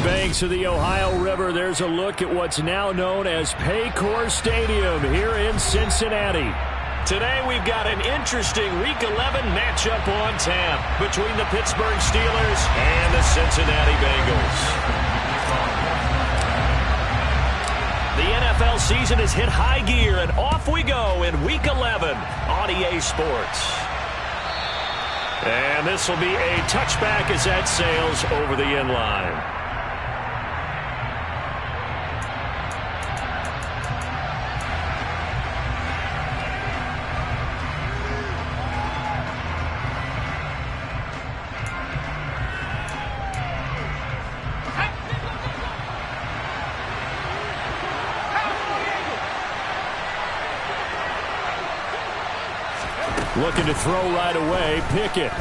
banks of the Ohio River, there's a look at what's now known as Paycor Stadium here in Cincinnati. Today we've got an interesting Week 11 matchup on tap between the Pittsburgh Steelers and the Cincinnati Bengals. The NFL season has hit high gear, and off we go in Week 11 on EA Sports. And this will be a touchback as that sails over the end line. Looking to throw right away, Pickett.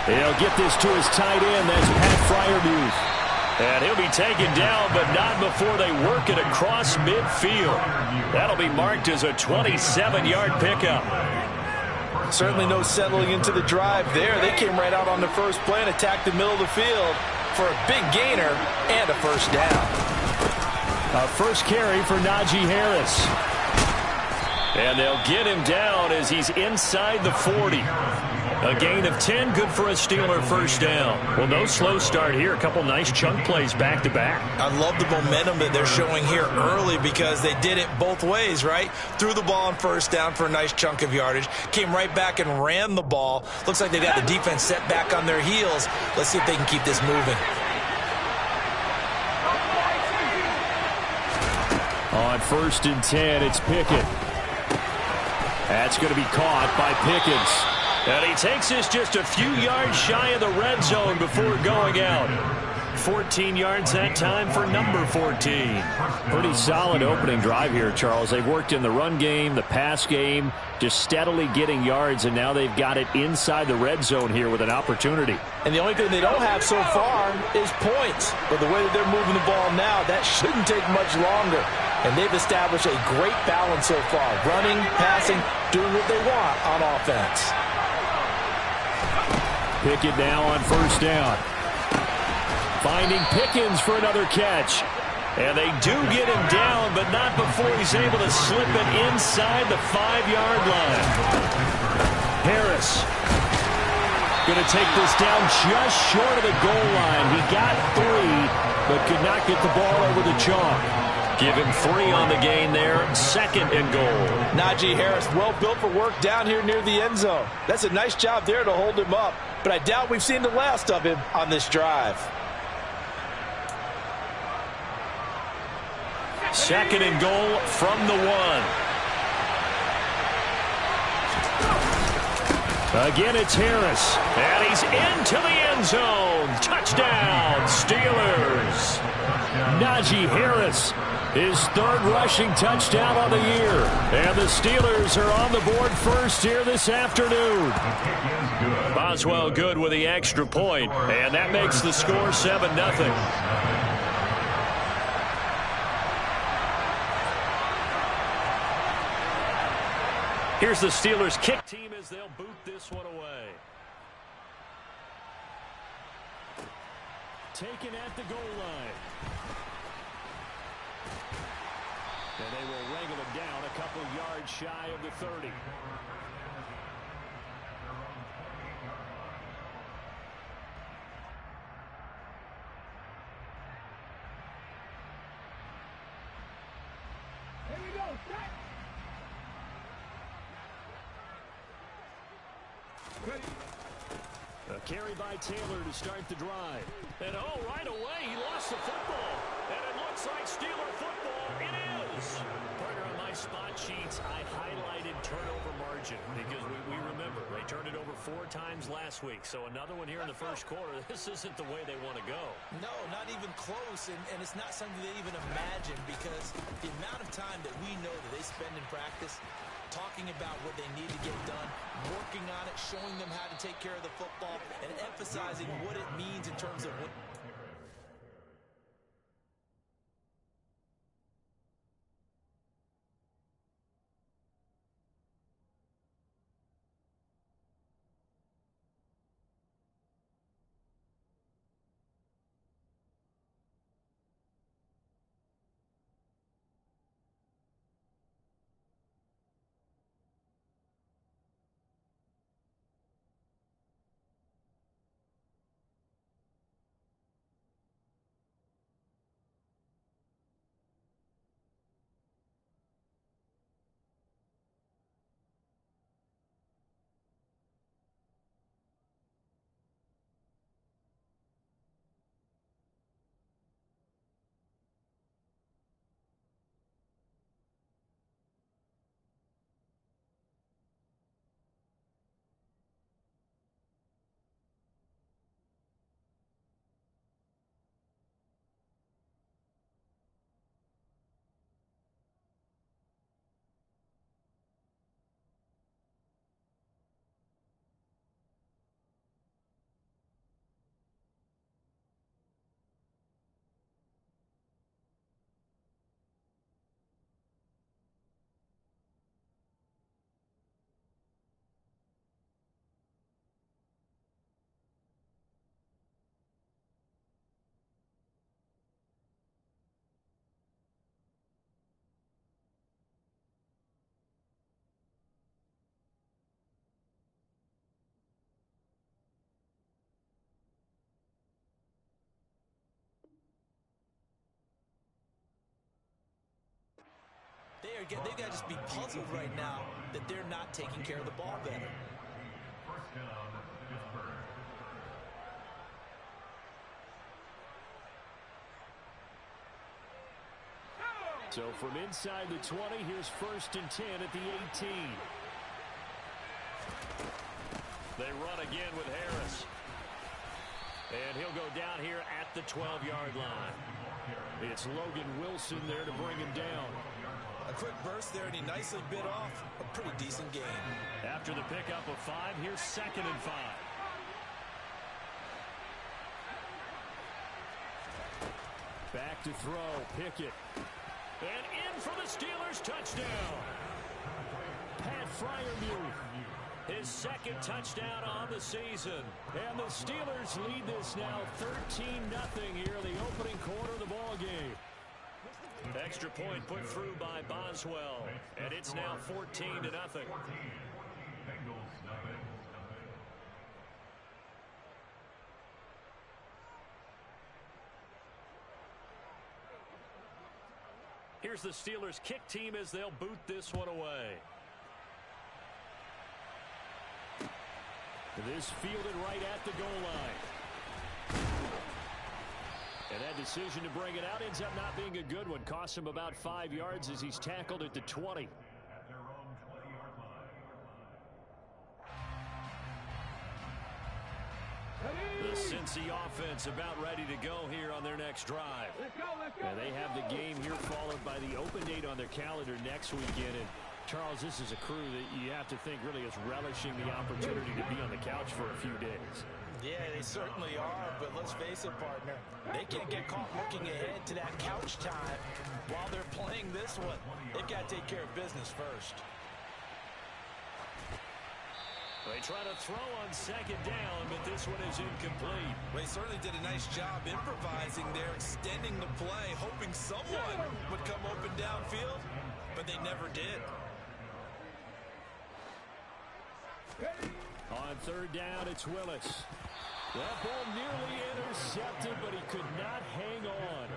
He'll get this to his tight end. That's Pat Freiermuth. And he'll be taken down, but not before they work it across midfield. That'll be marked as a 27-yard pickup. Certainly no settling into the drive there. They came right out on the first play and attacked the middle of the field for a big gainer and a first down. A first carry for Najee Harris. And they'll get him down as he's inside the 40. A gain of 10, good for a Steeler first down. Well, no slow start here. A couple nice chunk plays back-to-back. I love the momentum that they're showing here early because they did it both ways, right? Threw the ball on first down for a nice chunk of yardage. Came right back and ran the ball. Looks like they got the defense set back on their heels. Let's see if they can keep this moving. On 1st and 10, it's Pickett. That's going to be caught by Pickens. And he takes this just a few yards shy of the red zone before going out. 14 yards that time for number 14. Pretty solid opening drive here, Charles. They've worked in the run game, the pass game, just steadily getting yards, and now they've got it inside the red zone here with an opportunity. And the only thing they don't have so far is points. But the way that they're moving the ball now, that shouldn't take much longer. And they've established a great balance so far. Running, passing, doing what they want on offense. Pickett now on first down. Finding Pickens for another catch. And they do get him down, but not before he's able to slip it inside the 5-yard line. Harris going to take this down just short of the goal line. He got 3, but could not get the ball over the chalk. Give him 3 on the gain there. 2nd and goal. Najee Harris, well built for work down here near the end zone. That's a nice job there to hold him up. But I doubt we've seen the last of him on this drive. 2nd and goal from the 1. Again, it's Harris. And he's into the end zone. Touchdown, Steelers. Najee Harris, his 3rd rushing touchdown on the year. And the Steelers are on the board first here this afternoon. Boswell good with the extra point, and that makes the score 7-0. Here's the Steelers kick team as they'll boot this one away. Taken at the goal line. And they will wrangle him down a couple yards shy of the 30. Here we go. Set. Ready. A carry by Taylor to start the drive. And oh, right away, he lost the football. And it looks like Steeler football. It is. Partner, on my spot sheets, I highlighted turnover margin because we remember they turned it over 4 times last week. So another one here in the first quarter. This isn't the way they want to go. No, not even close. And it's not something they even imagine because the amount of time that we know that they spend in practice talking about what they need to get done, working on it, showing them how to take care of the football, and emphasizing what it means in terms of what they've got to just be puzzled right now that they're not taking care of the ball better. First down, Pittsburgh. So from inside the 20, here's 1st and 10 at the 18. They run again with Harris. And he'll go down here at the 12-yard line. It's Logan Wilson there to bring him down. A quick burst there, and he nicely bit off a pretty decent gain. After the pickup of 5, here's 2nd and 5. Back to throw, Pickett. And in for the Steelers, touchdown. Pat Freiermuth, his 2nd touchdown on the season. And the Steelers lead this now 13-0 here in the opening quarter of the ball game. Extra point put through by Boswell, and it's now 14-0. Here's the Steelers kick team as they'll boot this one away. This fielded right at the goal line. And that decision to bring it out ends up not being a good one. Costs him about 5 yards as he's tackled at the 20. At their own 20-yard line. The Cincy offense about ready to go here on their next drive. Let's go, let's go. And they have the game here followed by the open date on their calendar next weekend. And Charles, this is a crew that you have to think really is relishing the opportunity to be on the couch for a few days. Yeah, they certainly are, but let's face it, partner. They can't get caught looking ahead to that couch time while they're playing this one. They've got to take care of business first. They try to throw on 2nd down, but this one is incomplete. Well, he certainly did a nice job improvising there, extending the play, hoping someone would come open downfield, but they never did. On 3rd down, it's Willis. That ball nearly intercepted, but he could not hang on.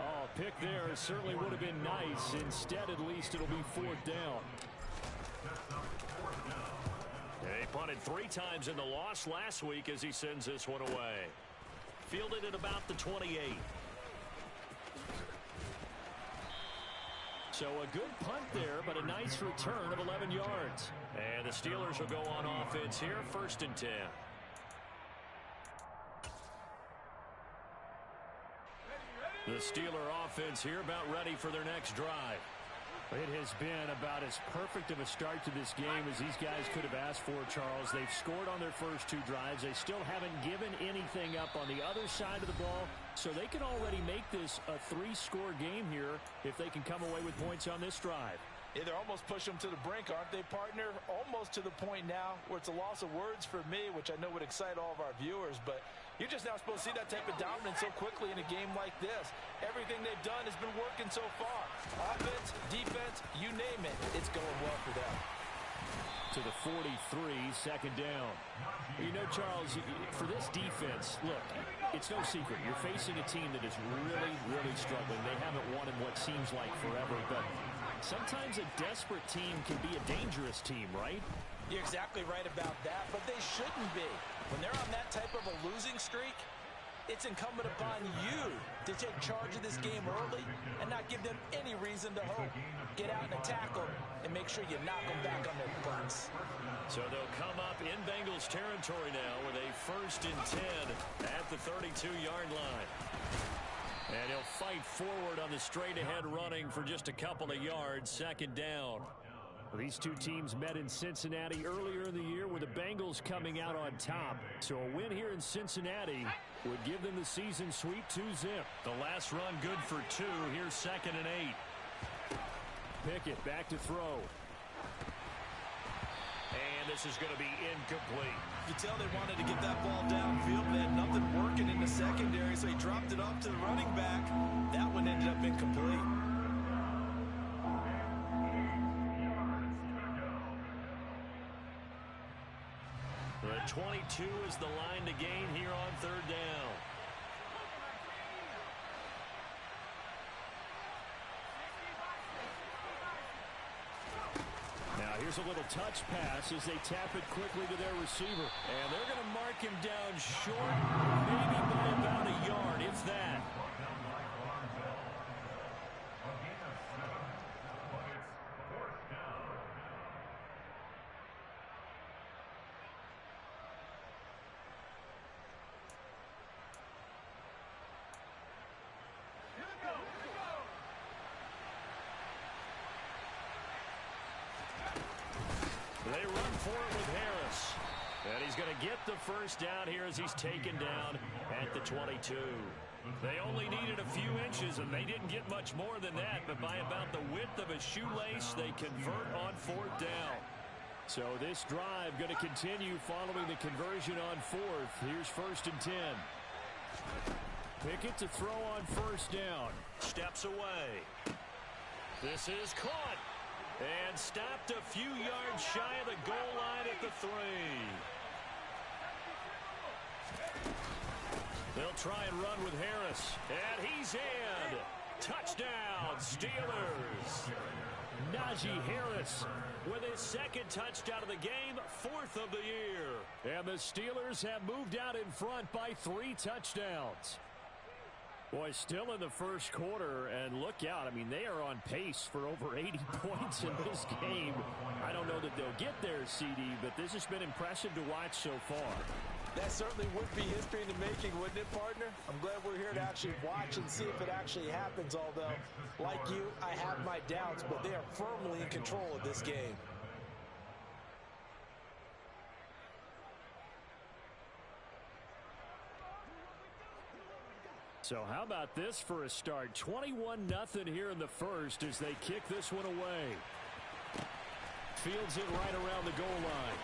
Oh, pick there certainly would have been nice. Instead, at least it'll be 4th down. They punted 3 times in the loss last week as he sends this one away. Fielded at about the 28. So a good punt there, but a nice return of 11 yards. And the Steelers will go on offense here, 1st and 10. The Steeler offense here about ready for their next drive. It has been about as perfect of a start to this game as these guys could have asked for, Charles. They've scored on their first 2 drives. They still haven't given anything up on the other side of the ball, so they can already make this a 3-score game here if they can come away with points on this drive. Yeah, they're almost pushing them to the brink, aren't they, partner? Almost to the point now where it's a loss of words for me, which I know would excite all of our viewers, but you're just now supposed to see that type of dominance so quickly in a game like this. Everything they've done has been working so far. Offense, defense, you name it, it's going well for them. To the 43, 2nd down. You know, Charles, for this defense, look, it's no secret. You're facing a team that is really, really struggling. They haven't won in what seems like forever, but sometimes a desperate team can be a dangerous team, right? You're exactly right about that, but they shouldn't be. When they're on that type of a losing streak, it's incumbent upon you to take charge of this game early and not give them any reason to hope. Get out and attack them and make sure you knock them back on their butts. So they'll come up in Bengals territory now with a 1st and 10 at the 32-yard line. And he'll fight forward on the straight-ahead running for just a couple of yards, 2nd down. These two teams met in Cincinnati earlier in the year with the Bengals coming out on top. So a win here in Cincinnati would give them the season sweep 2-zip. The last run good for 2. Here's 2nd and 8. Pickett back to throw. And this is going to be incomplete. You can tell they wanted to get that ball downfield. They had nothing working in the secondary, so he dropped it off to the running back. That one ended up incomplete. The 22 is the line to gain here on 3rd down. throws a little touch pass as they tap it quickly to their receiver. And they're going to mark him down short, maybe by about a yard, if that. They run for it with Harris. And he's going to get the first down here as he's taken down at the 22. They only needed a few inches, and they didn't get much more than that. But by about the width of a shoelace, they convert on fourth down. So this drive going to continue following the conversion on fourth. Here's 1st and 10. Pickett to throw on first down. Steps away. This is caught. And stopped a few yards shy of the goal line at the 3. They'll try and run with Harris. And he's in. Touchdown, Steelers. Najee Harris with his 2nd touchdown of the game, 4th of the year. And the Steelers have moved out in front by 3 touchdowns. Boy, still in the first quarter, and look out. I mean, they are on pace for over 80 points in this game. I don't know that they'll get there, CD, but this has been impressive to watch so far. That certainly would be history in the making, wouldn't it, partner? I'm glad we're here to actually watch and see if it actually happens, although, like you, I have my doubts, but they are firmly in control of this game. So how about this for a start? 21-0 here in the first as they kick this one away. Fields it right around the goal line.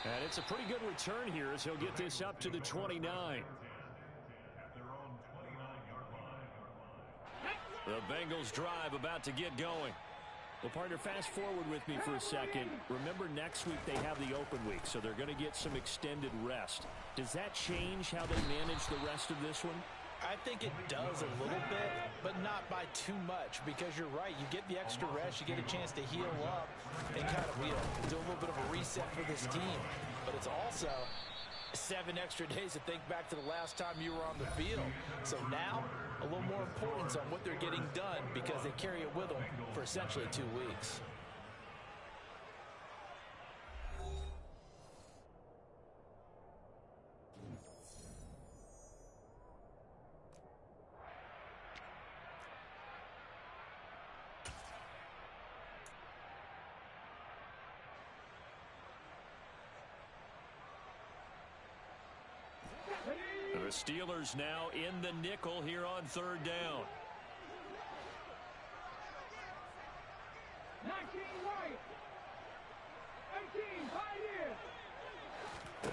And it's a pretty good return here as he'll get this up to the 29. The Bengals drive about to get going. Well, partner, fast forward with me for a second. Remember, next week they have the open week, so they're going to get some extended rest. Does that change how they manage the rest of this one? I think it does a little bit, but not by too much, because you're right. You get the extra rest, you get a chance to heal up and kind of do a little bit of a reset for this team. But it's also 7 extra days to think back to the last time you were on the field. So now, a little more importance on what they're getting done because they carry it with them for essentially 2 weeks. The Steelers now in the nickel here on 3rd down. 19 right. 18 right here.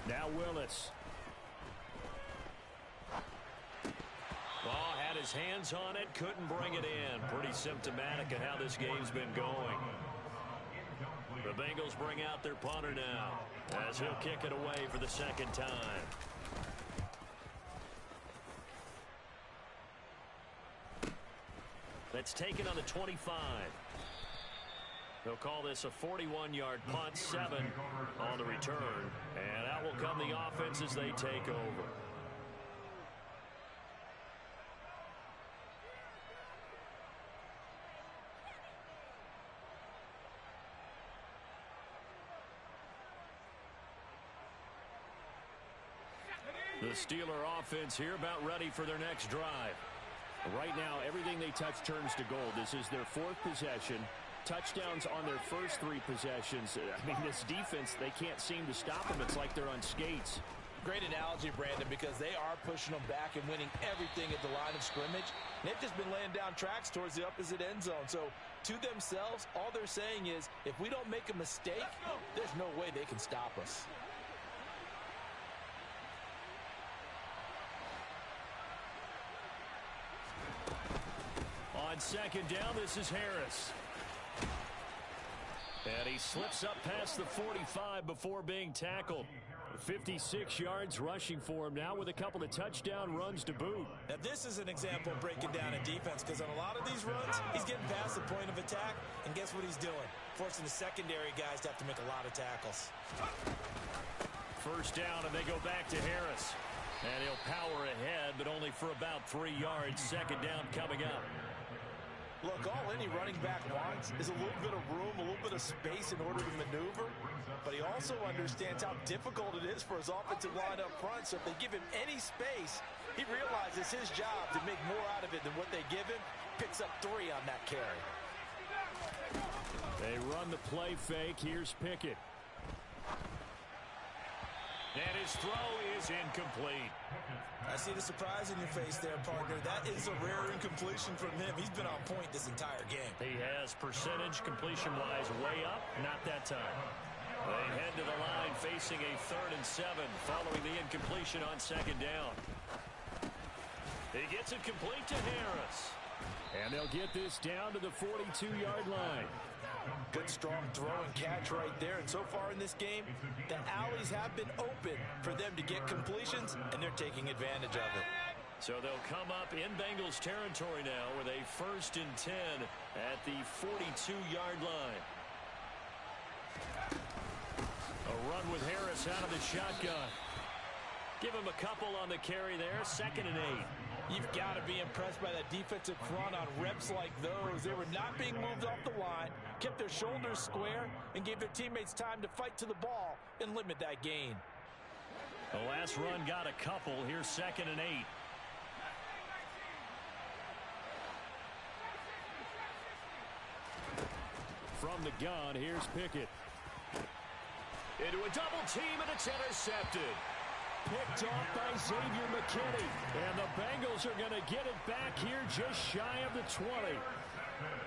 Now Willis. Ball had his hands on it, couldn't bring it in. Pretty symptomatic of how this game's been going. The Bengals bring out their punter now as he'll kick it away for the 2nd time. That's taken on the 25. They'll call this a 41-yard punt, 7 on the return. And out will come the offense as they take over. The Steeler offense here about ready for their next drive. Right now, everything they touch turns to gold. This is their 4th possession. Touchdowns on their first 3 possessions. I mean, this defense, they can't seem to stop them. It's like they're on skates. Great analogy, Brandon, because they are pushing them back and winning everything at the line of scrimmage. They've just been laying down tracks towards the opposite end zone. So, to themselves, all they're saying is, if we don't make a mistake, there's no way they can stop us. On 2nd down, this is Harris. And he slips up past the 45 before being tackled. 56 yards rushing for him now with a couple of touchdown runs to boot. Now, this is an example of breaking down in defense because on a lot of these runs, he's getting past the point of attack, and guess what he's doing? Forcing the secondary guys to have to make a lot of tackles. First down, and they go back to Harris. And he'll power ahead, but only for about 3 yards. Second down coming up. Look, all any running back wants is a little bit of room, a little bit of space in order to maneuver. But he also understands how difficult it is for his offensive line up front. So if they give him any space, he realizes his job to make more out of it than what they give him. Picks up 3 on that carry. They run the play fake. Here's Pickett. And his throw is incomplete. I see the surprise in your face there, partner. That is a rare incompletion from him. He's been on point this entire game. He has percentage completion-wise way up. Not that time. They head to the line facing a 3rd and 7 following the incompletion on second down. He gets it complete to Harris. And they'll get this down to the 42-yard line. Good, strong throw and catch right there. And so far in this game, the alleys have been open for them to get completions, and they're taking advantage of it. So they'll come up in Bengals territory now with a 1st and 10 at the 42-yard line. A run with Harris out of the shotgun. Give him a couple on the carry there. 2nd and 8. You've got to be impressed by that defensive front on reps like those. They were not being moved off the line, kept their shoulders square, and gave their teammates time to fight to the ball and limit that gain. The last run got a couple. Here's 2nd and 8. From the gun, here's Pickett. Into a double team, and it's intercepted. Picked off by Xavier McKinney. And the Bengals are going to get it back here just shy of the 20.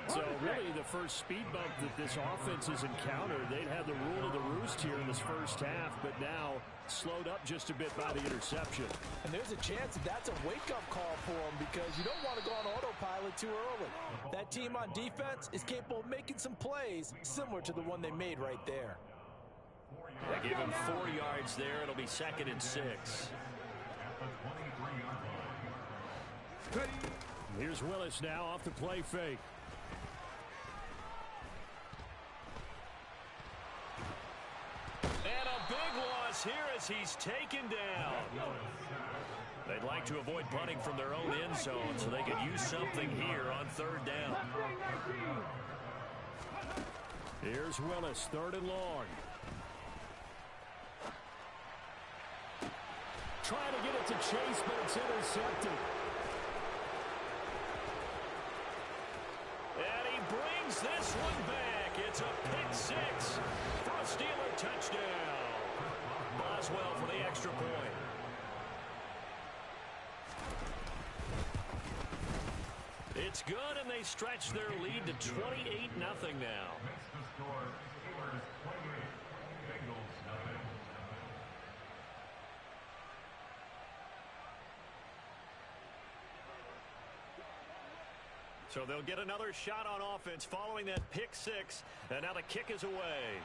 So really the first speed bump that this offense has encountered. They'd had the rule of the roost here in this first half, but now slowed up just a bit by the interception. And there's a chance that that's a wake-up call for them because you don't want to go on autopilot too early. That team on defense is capable of making some plays similar to the one they made right there. They give him 4 yards there. It'll be 2nd and 6. Here's Willis now off the play fake. And a big loss here as he's taken down. They'd like to avoid punting from their own end zone so they could use something here on 3rd down. Here's Willis, 3rd and long. Trying to get it to Chase, but it's intercepted. And he brings this one back. It's a pick 6 for a Steeler touchdown. Boswell for the extra point. It's good, and they stretch their lead to 28-0 now. Makes the score Steelers 28, Bengals 9. So they'll get another shot on offense following that pick 6. And now the kick is away.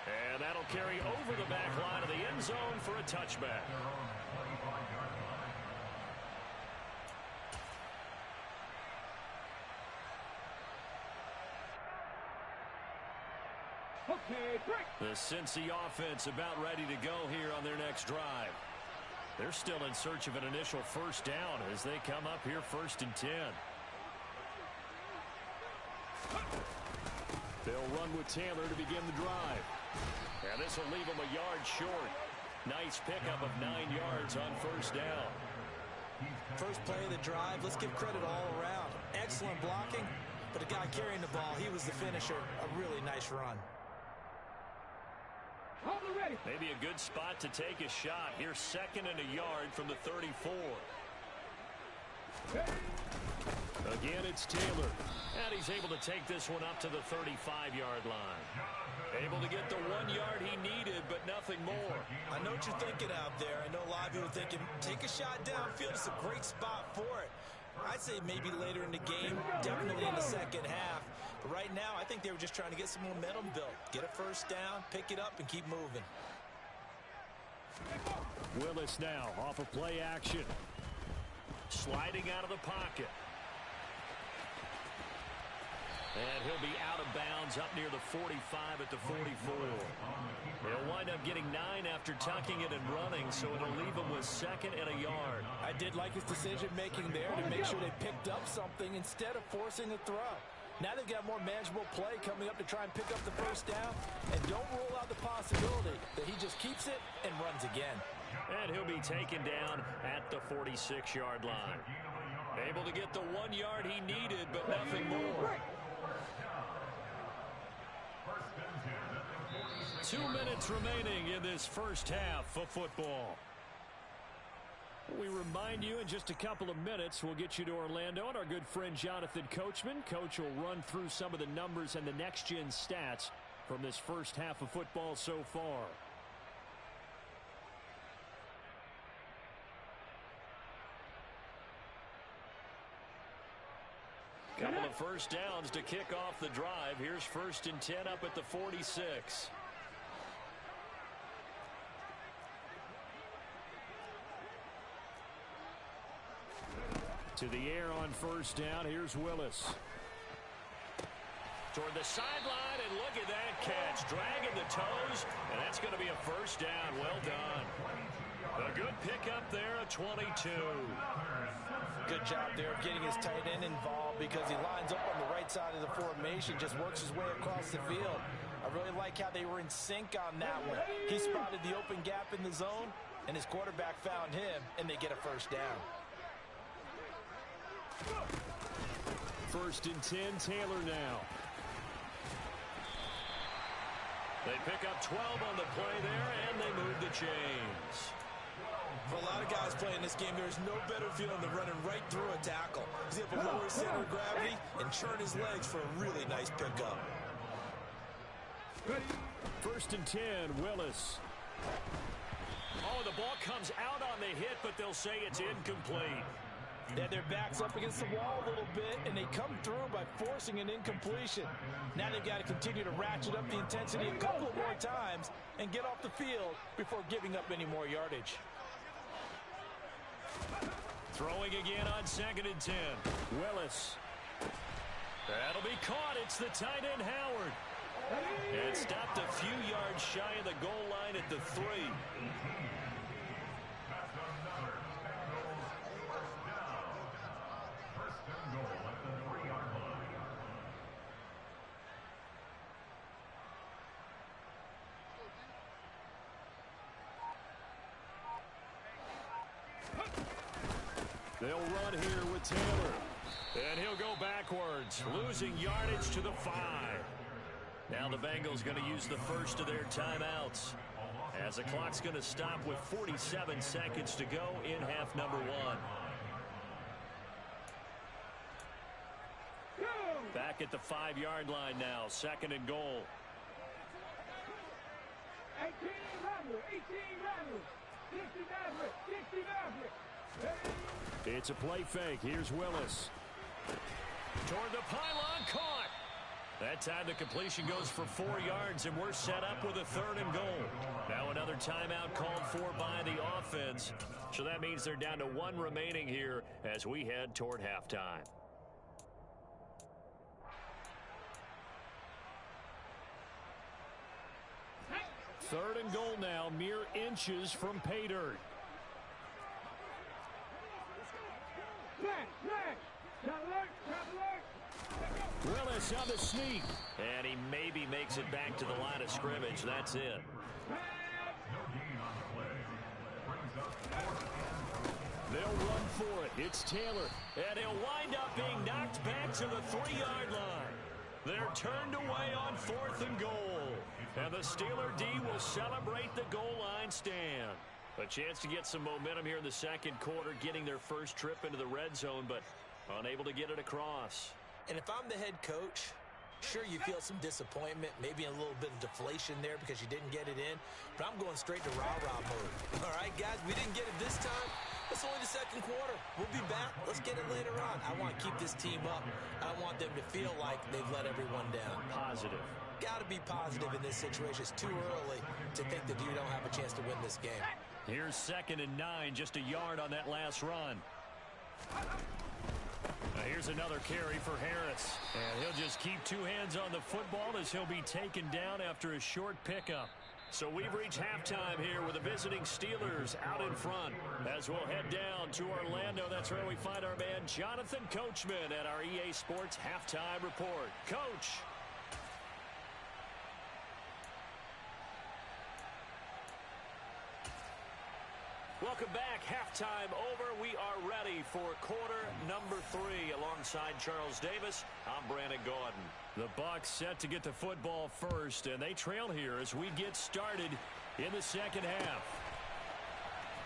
And that'll carry over the back line of the end zone for a touchback. Okay, break. The Cincy offense about ready to go here on their next drive. They're still in search of an initial first down as they come up here 1st and 10. They'll run with Taylor to begin the drive. And this will leave them a yard short. Nice pickup of 9 yards on 1st down. First play of the drive, let's give credit all around. Excellent blocking, but the guy carrying the ball, he was the finisher. A really nice run. Maybe a good spot to take a shot. Here's 2nd and a yard from the 34. Again, it's Taylor. And he's able to take this one up to the 35-yard line. Able to get the 1 yard he needed, but nothing more. I know what you're thinking out there. I know a lot of people are thinking, take a shot downfield. It's a great spot for it. I'd say maybe later in the game, definitely in the second half. But right now, I think they were just trying to get some momentum built. Get a first down, pick it up, and keep moving. Willis now off of play action. Sliding out of the pocket. And he'll be out of bounds up near the 45 at the 44. He'll wind up getting 9 after tucking it and running, so it'll leave him with 2nd and a yard. I did like his decision-making there to make sure they picked up something instead of forcing a throw. Now they've got more manageable play coming up to try and pick up the first down. And don't rule out the possibility that he just keeps it and runs again. And he'll be taken down at the 46-yard line. Able to get the 1 yard he needed, but nothing more. 2 minutes remaining in this first half of football. We remind you in just a couple of minutes we'll get you to Orlando and our good friend Jonathan Coachman. Coach will run through some of the numbers and the next-gen stats from this first half of football so far. Couple of first downs to kick off the drive. Here's 1st and 10 up at the 46. To the air on first down. Here's Willis. Toward the sideline, and look at that catch. Dragging the toes, and that's going to be a first down. Well done. A good pickup there at 22. Good job there of getting his tight end involved because he lines up on the right side of the formation, just works his way across the field. I really like how they were in sync on that one. He spotted the open gap in the zone, and his quarterback found him, and they get a first down. 1st and 10, Taylor now. They pick up 12 on the play there, and they move the chains. For a lot of guys playing this game, there's no better feeling than running right through a tackle. He's able to lower his center of gravity and churn his legs for a really nice pickup. 1st and 10, Willis. Oh, the ball comes out on the hit, but they'll say it's incomplete. They had their backs up against the wall a little bit, and they come through by forcing an incompletion. Now they've got to continue to ratchet up the intensity a couple of more times and get off the field before giving up any more yardage. Throwing again on 2nd and 10. Willis. That'll be caught. It's the tight end, Howard. And stopped a few yards shy of the goal line at the 3. They'll run here with Taylor. And he'll go backwards, losing yardage to the 5. Now the Bengals going to use the first of their timeouts, as the clock's going to stop with 47 seconds to go in half number 1. Back at the 5-yard line now, 2nd and goal. 18 Maverick, 60 Maverick, 60 Maverick. It's a play fake. Here's Willis. Toward the pylon, caught. That time the completion goes for 4 yards, and we're set up with a 3rd and goal. Now another timeout called for by the offense. So that means they're down to 1 remaining here as we head toward halftime. Third and goal now, mere inches from pay dirt. Willis on the sneak. And he maybe makes it back to the line of scrimmage. That's it. They'll run for it. It's Taylor. And he'll wind up being knocked back to the 3-yard line. They're turned away on 4th and goal. And the Steeler D will celebrate the goal line stand. A chance to get some momentum here in the second quarter, getting their first trip into the red zone, but unable to get it across. And if I'm the head coach, sure, you feel some disappointment, maybe a little bit of deflation there because you didn't get it in, but I'm going straight to rah-rah mode. All right, guys, we didn't get it this time. It's only the second quarter. We'll be back. Let's get it later on. I want to keep this team up. I want them to feel like they've let everyone down. Positive. Got to be positive in this situation. It's too early to think that you don't have a chance to win this game. Here's 2nd and 9, just a yard on that last run. Now here's another carry for Harris. And he'll just keep 2 hands on the football as he'll be taken down after a short pickup. So we've reached halftime here with the visiting Steelers out in front. As we'll head down to Orlando, that's where we find our man Jonathan Coachman at our EA Sports Halftime Report. Coach. Welcome back. Halftime over. We are ready for quarter number 3. Alongside Charles Davis, I'm Brandon Gaudin. The Bucs set to get the football first, and they trail here as we get started in the second half.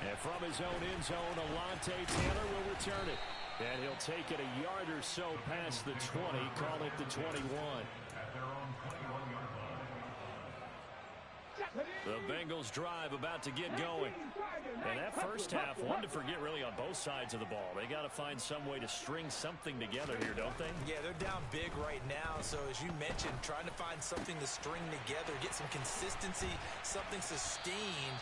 And from his own end zone, Alontae Taylor will return it. And he'll take it a yard or so past the 20, call it the 21. At their own 21-yard line. The Bengals drive about to get going. And that first half, one to forget really on both sides of the ball. They got to find some way to string something together here, don't they? Yeah, they're down big right now. So as you mentioned, trying to find something to string together, get some consistency, something sustained,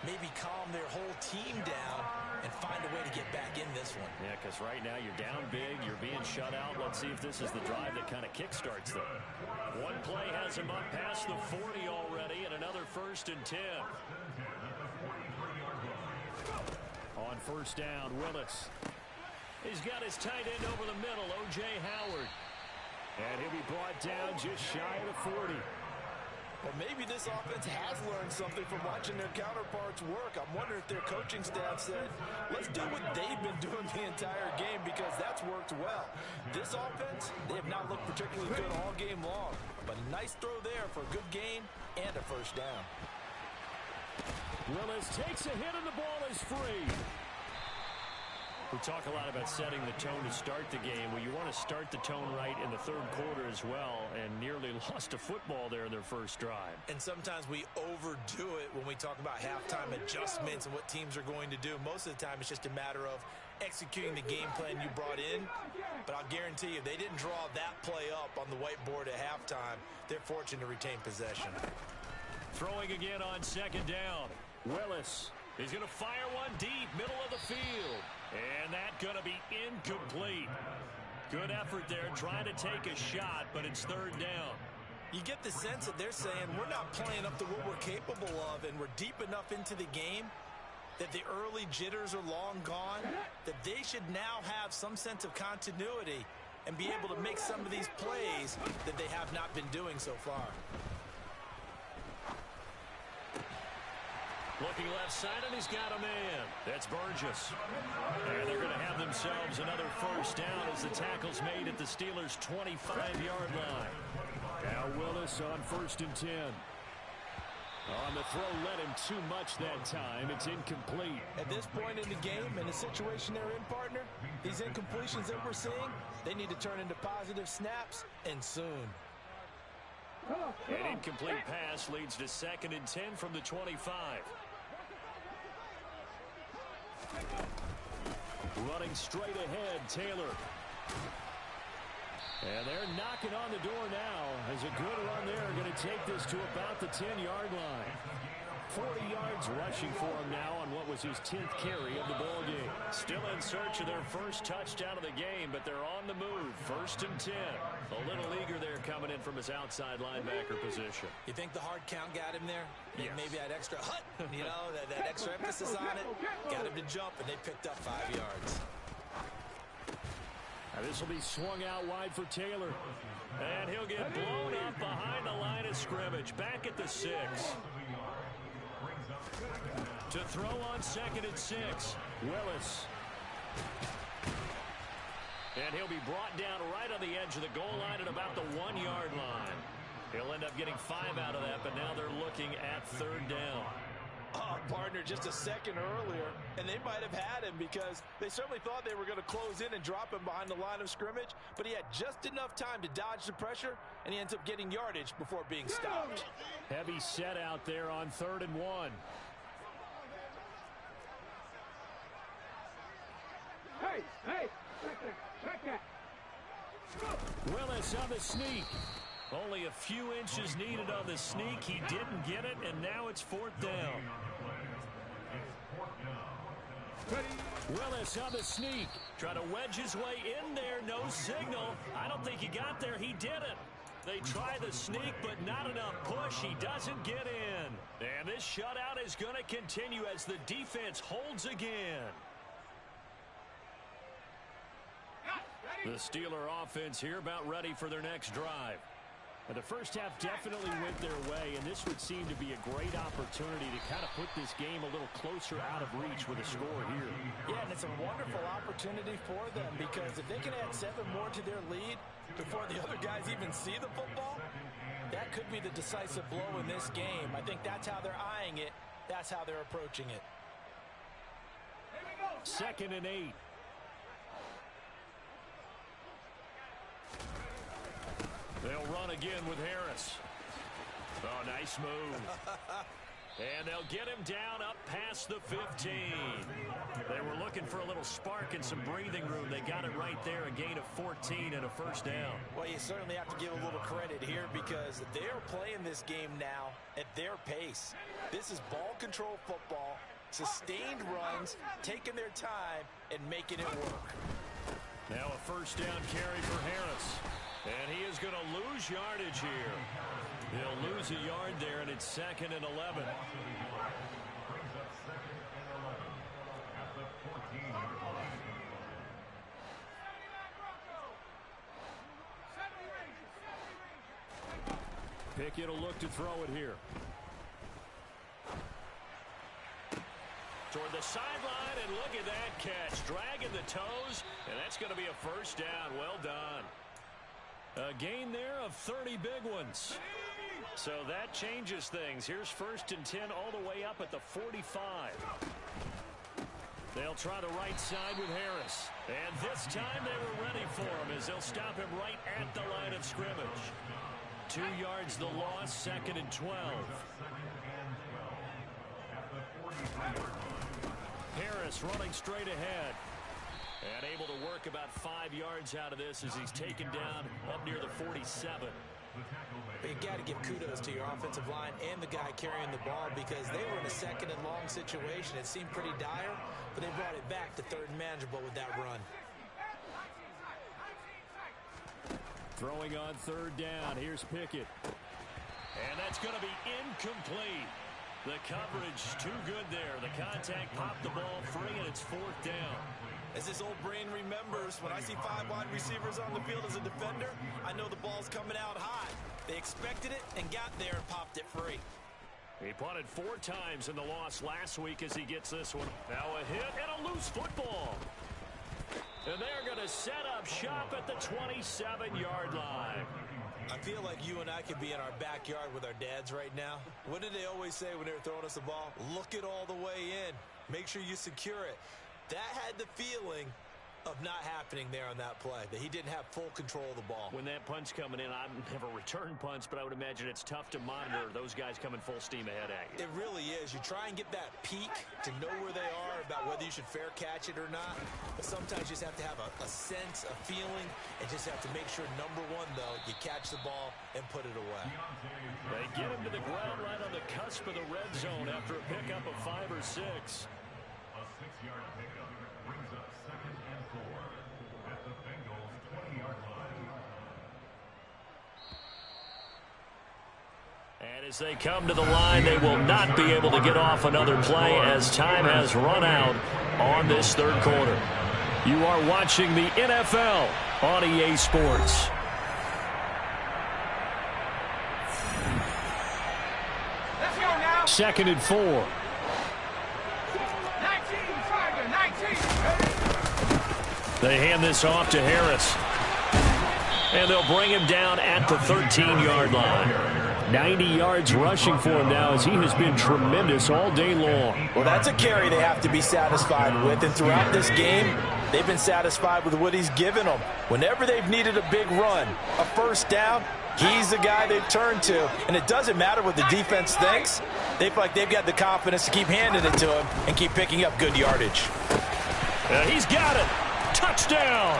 maybe calm their whole team down and find a way to get back in this one. Yeah, because right now you're down big, you're being shut out. Let's see if this is the drive that kind of kickstarts them. One play has him up past the 40 already, and another 1st and 10. On 1st down, Willis. He's got his tight end over the middle, O.J. Howard. And he'll be brought down just shy of the 40. Well, maybe this offense has learned something from watching their counterparts work. I'm wondering if their coaching staff said, let's do what they've been doing the entire game because that's worked well. This offense, they have not looked particularly good all game long. But a nice throw there for a good gain and a 1st down. Willis takes a hit and the ball is free. We talk a lot about setting the tone to start the game. Well, you want to start the tone right in the 3rd quarter as well, and nearly lost a football there in their first drive. And sometimes we overdo it when we talk about halftime adjustments and what teams are going to do. Most of the time it's just a matter of executing the game plan you brought in. But I'll guarantee you, if they didn't draw that play up on the whiteboard at halftime, they're fortunate to retain possession. Throwing again on 2nd down. Willis. He's going to fire one deep, middle of the field. And that's going to be incomplete. Good effort there, trying to take a shot, but it's 3rd down. You get the sense that they're saying we're not playing up to what we're capable of, and we're deep enough into the game that the early jitters are long gone, that they should now have some sense of continuity and be able to make some of these plays that they have not been doing so far. Looking left side, and he's got a man. That's Burgess. And they're going to have themselves another 1st down as the tackle's made at the Steelers' 25-yard line. Now Willis on 1st and 10. On the throw, led him too much that time. It's incomplete. At this point in the game, in the situation they're in, partner, these incompletions that we're seeing, they need to turn into positive snaps, and soon. An incomplete pass leads to 2nd and 10 from the 25. Running straight ahead, Taylor. And they're knocking on the door now as a good run there. Going to take this to about the 10-yard line. 40 yards rushing for him now on what was his 10th carry of the ball game. Still in search of their first touchdown of the game, but they're on the move. 1st and 10. A little eager there coming in from his outside linebacker position. You think the hard count got him there? Yes. Maybe that extra hut, you know, that extra emphasis on it. Got him to jump, and they picked up 5 yards. Now this will be swung out wide for Taylor. And he'll get blown up behind the line of scrimmage. Back at the 6. To throw on 2nd and 6. Willis. And he'll be brought down right on the edge of the goal line at about the 1-yard line. He'll end up getting 5 out of that, but now they're looking at 3rd down. Partner, just a second earlier, and they might have had him because they certainly thought they were going to close in and drop him behind the line of scrimmage, but he had just enough time to dodge the pressure, and he ends up getting yardage before being stopped. Heavy set out there on 3rd and 1. Willis on the sneak. Only a few inches needed on the sneak. He didn't get it, and now it's 4th down. Willis on the sneak. Trying to wedge his way in there. No signal. I don't think he got there. He didn't. They try the sneak, but not enough push. He doesn't get in. And this shutout is going to continue as the defense holds again. The Steeler offense here about ready for their next drive. The first half definitely went their way, and this would seem to be a great opportunity to kind of put this game a little closer out of reach with a score here. Yeah, and it's a wonderful opportunity for them because if they can add 7 more to their lead before the other guys even see the football, that could be the decisive blow in this game. I think that's how they're eyeing it. That's how they're approaching it. 2nd and 8. They'll run again with Harris. Oh, nice move. And they'll get him down up past the 15. They were looking for a little spark and some breathing room. They got it right there, a gain of 14 and a first down. Well, you certainly have to give a little credit here because they're playing this game now at their pace. This is ball control football, sustained runs, taking their time, and making it work. Now a first down carry for Harris. And he is going to lose yardage here. He'll lose a yard there, and it's 2nd and 11. Pickett will look to throw it here. Toward the sideline, and look at that catch. Dragging the toes, and that's going to be a first down. Well done. A gain there of 30 big ones. So that changes things. Here's 1st and 10 all the way up at the 45. They'll try the right side with Harris. And this time they were ready for him as they'll stop him right at the line of scrimmage. 2 yards the loss, 2nd and 12. Harris running straight ahead. And able to work about 5 yards out of this as he's taken down up near the 47. But you got to give kudos to your offensive line and the guy carrying the ball because they were in a 2nd and long situation. It seemed pretty dire, but they brought it back to 3rd and manageable with that run. Throwing on 3rd down. Here's Pickett. And that's going to be incomplete. The coverage too good there. The contact popped the ball free, and it's 4th down. As this old brain remembers, when I see 5 wide receivers on the field as a defender, I know the ball's coming out high. They expected it and got there and popped it free. He punted 4 times in the loss last week as he gets this one. Now a hit and a loose football. And they're going to set up shop at the 27-yard line. I feel like you and I could be in our backyard with our dads right now. What did they always say when they were throwing us the ball? Look it all the way in. Make sure you secure it. That had the feeling of not happening there on that play, that he didn't have full control of the ball. When that punch coming in, I've never returned punts, but I would imagine it's tough to monitor those guys coming full steam ahead at you. It really is. You try and get that peek to know where they are about whether you should fair catch it or not, but sometimes you just have to have a sense, a feeling, and just have to make sure, number one, though, you catch the ball and put it away. They get him to the ground right on the cusp of the red zone after a pickup of 5 or 6. A 6-yard pickup brings up 2nd and 4 at the Bengals' 20-yard line. And as they come to the line, they will not be able to get off another play as time has run out on this 3rd quarter. You are watching the NFL on EA Sports. Let's go now. 2nd and 4. 19. They hand this off to Harris. And they'll bring him down at the 13-yard line. 90 yards rushing for him now as he has been tremendous all day long. Well, that's a carry they have to be satisfied with. And throughout this game, they've been satisfied with what he's given them. Whenever they've needed a big run, a first down, he's the guy they've turned to. And it doesn't matter what the defense thinks. They feel like they've got the confidence to keep handing it to him and keep picking up good yardage. He's got it. Touchdown!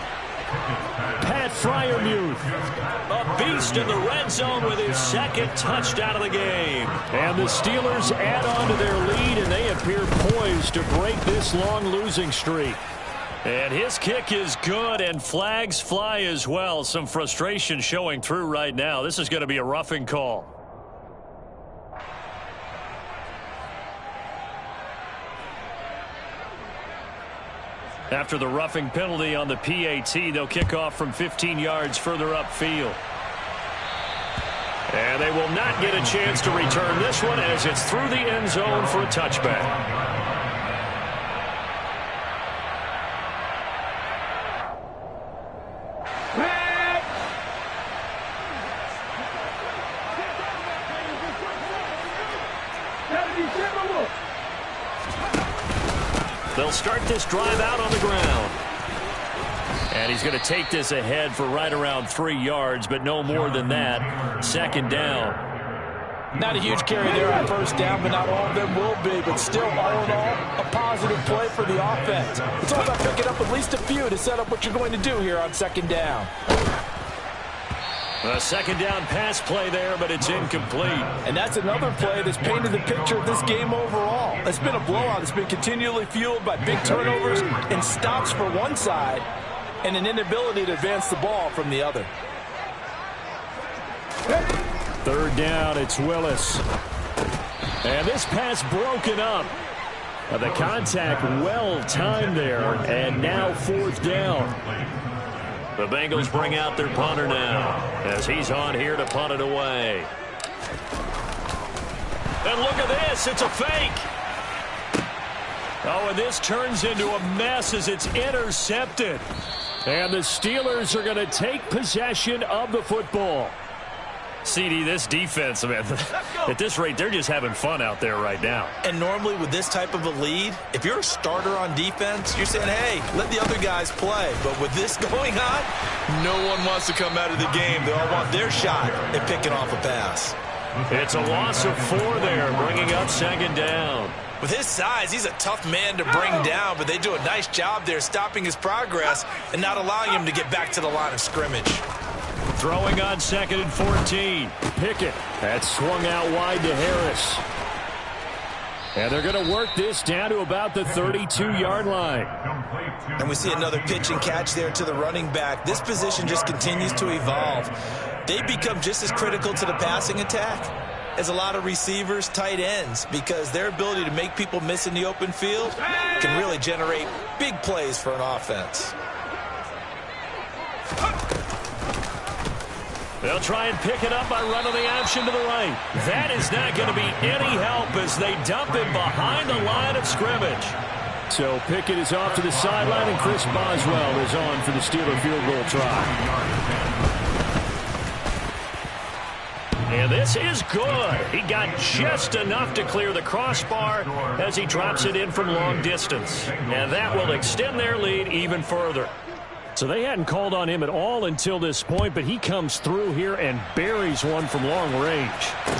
Pat Freiermuth, a beast in the red zone with his second touchdown of the game. And the Steelers add on to their lead, and they appear poised to break this long losing streak. And his kick is good, and flags fly as well. Some frustration showing through right now. This is going to be a roughing call. After the roughing penalty on the PAT, they'll kick off from 15 yards further upfield. And they will not get a chance to return this one as it's through the end zone for a touchback. They'll start this drive out on the ground. And he's going to take this ahead for right around 3 yards, but no more than that. Second down. Not a huge carry there on first down, but not all of them will be. But still, all in all, a positive play for the offense. It's all about picking up at least a few to set up what you're going to do here on second down. A second down pass play there, but it's incomplete. And that's another play that's painted the picture of this game overall. It's been a blowout. It's been continually fueled by big turnovers and stops for one side and an inability to advance the ball from the other. Third down, it's Willis. And this pass broken up. The contact well timed there, and now fourth down. The Bengals bring out their punter now as he's on here to punt it away. And look at this. It's a fake. Oh, and this turns into a mess as it's intercepted. And the Steelers are going to take possession of the football. CD, this defense, man, at this rate, they're just having fun out there right now. And normally with this type of a lead, if you're a starter on defense, you're saying, hey, let the other guys play. But with this going on, no one wants to come out of the game. They all want their shot at picking off a pass. It's a loss of 4 there, bringing up second down. With his size, he's a tough man to bring down, but they do a nice job there stopping his progress and not allowing him to get back to the line of scrimmage. Throwing on second and 14. Pickett. That swung out wide to Harris. And they're going to work this down to about the 32-yard line. And we see another pitch and catch there to the running back. This position just continues to evolve. They become just as critical to the passing attack as a lot of receivers, tight ends, because their ability to make people miss in the open field can really generate big plays for an offense. They'll try and pick it up by running the option to the right. That is not going to be any help as they dump him behind the line of scrimmage. So Pickett is off to the sideline, and Chris Boswell is on for the Steeler field goal try. And this is good. He got just enough to clear the crossbar as he drops it in from long distance. And that will extend their lead even further. So they hadn't called on him at all until this point, but he comes through here and buries one from long range.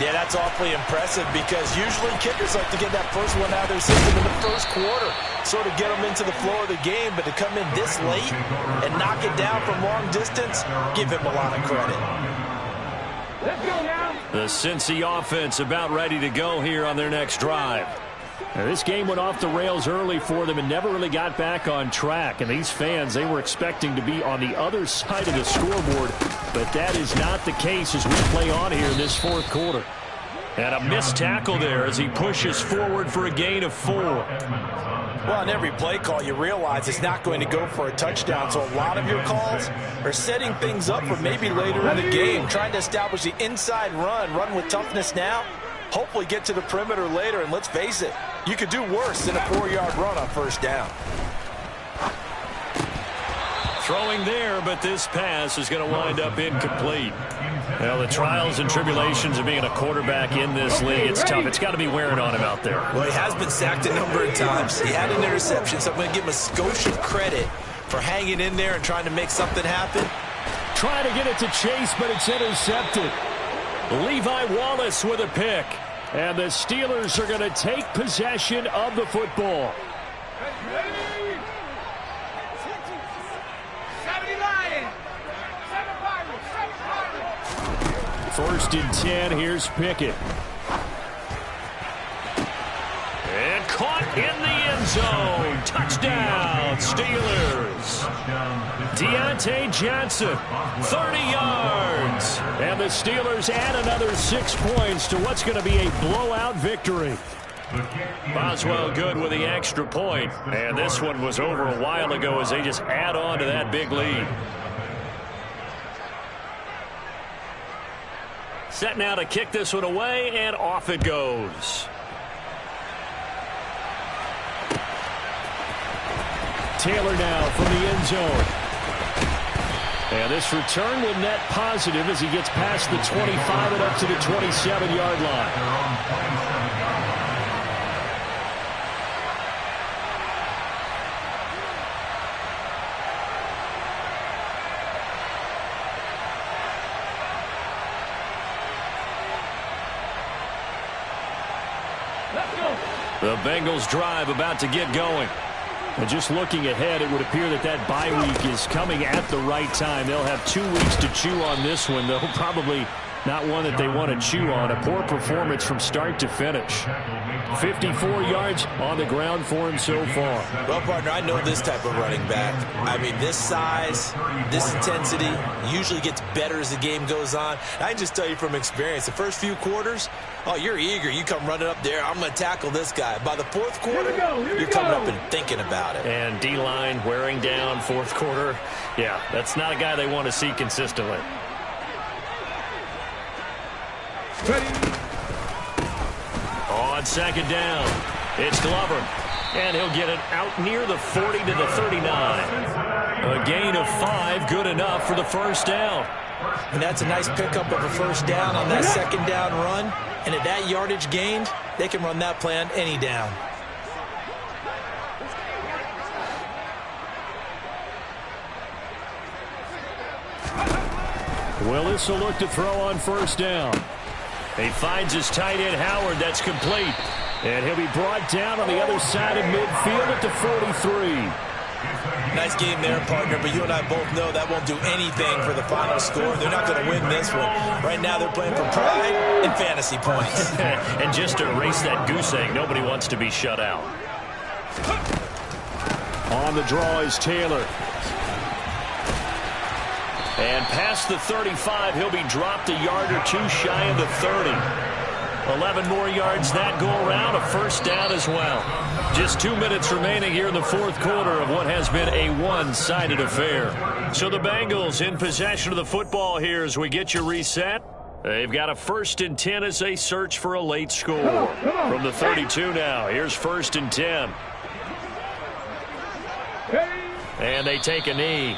Yeah, that's awfully impressive because usually kickers like to get that first one out of their system in the first quarter, sort of get them into the flow of the game, but to come in this late and knock it down from long distance, give him a lot of credit. Let's go now. The Cincy offense about ready to go here on their next drive. Now, this game went off the rails early for them and never really got back on track. And these fans, they were expecting to be on the other side of the scoreboard. But that is not the case as we play on here in this fourth quarter. And a missed tackle there as he pushes forward for a gain of 4. Well, on every play call, you realize it's not going to go for a touchdown. So a lot of your calls are setting things up for maybe later in the game, trying to establish the inside run with toughness now. Hopefully get to the perimeter later, and let's face it, you could do worse than a 4-yard run on first down. Throwing there, but this pass is going to wind up incomplete. Well, the trials and tribulations of being a quarterback in this league, it's tough. It's got to be wearing on him out there. Well, he has been sacked a number of times. He had an interception, so I'm going to give him a skosh of credit for hanging in there and trying to make something happen. Trying to get it to Chase, but it's intercepted. Levi Wallace with a pick. And the Steelers are going to take possession of the football. 1st and 10. Here's Pickett. And caught in the end zone. Touchdown, Steelers. Deontay Johnson, 30 yards. And the Steelers add another 6 points to what's going to be a blowout victory. Boswell good with the extra point. And this one was over a while ago as they just add on to that big lead. Set now to kick this one away, and off it goes. Taylor now from the end zone. And this return will net positive as he gets past the 25 and up to the 27-yard line. The Bengals drive about to get going. And just looking ahead, it would appear that that bye week is coming at the right time. They'll have 2 weeks to chew on this one, though probably not one that they want to chew on. A poor performance from start to finish. 54 yards on the ground for him so far. Well, partner, I know this type of running back. I mean, this size, this intensity usually gets better as the game goes on. I can just tell you from experience, the first few quarters, oh, you're eager. You come running up there, I'm going to tackle this guy. By the 4th quarter, you're coming up and thinking about it. And D-line wearing down 4th quarter. Yeah, that's not a guy they want to see consistently. On 2nd down, it's Glover. And he'll get it out near the 40 to the 39. A gain of 5, good enough for the 1st down. And that's a nice pickup of a 1st down on that 2nd down run. And at that yardage gained, they can run that play on any down. Willis will look to throw on 1st down. He finds his tight end Howard. That's complete. And he'll be brought down on the other side of midfield at the 43. Nice game there, partner, but you and I both know that won't do anything for the final score. They're not going to win this one. Right now they're playing for pride and fantasy points. And just to erase that goose egg, nobody wants to be shut out. On the draw is Taylor. And past the 35, he'll be dropped a yard or 2 shy of the 30. 11 more yards that go around, a 1st down as well. Just 2 minutes remaining here in the 4th quarter of what has been a one-sided affair. So the Bengals in possession of the football here as we get you reset. They've got a 1st and 10 as they search for a late score. From the 32 now, here's 1st and 10. And they take a knee.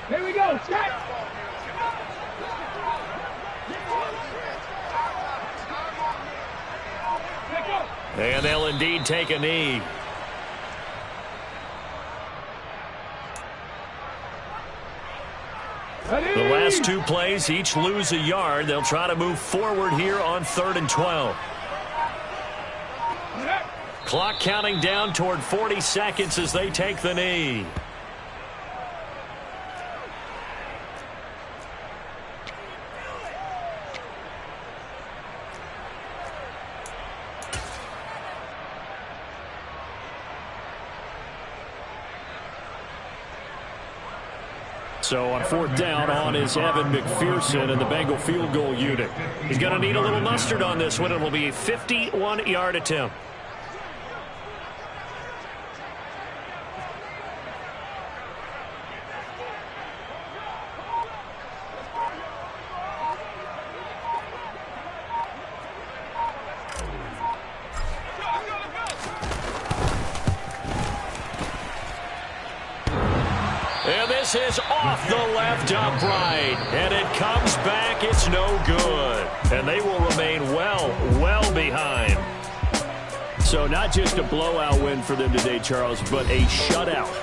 Here we go, check! And they'll indeed take a knee. The last 2 plays each lose a yard. They'll try to move forward here on 3rd and 12. Clock counting down toward 40 seconds as they take the knee. So on 4th down, on is Evan McPherson and the Bengal field goal unit. He's going to need a little mustard on this one. It will be a 51-yard attempt. And this is off the left upright. And it comes back. It's no good. And they will remain well behind. So not just a blowout win for them today, Charles, but a shutout.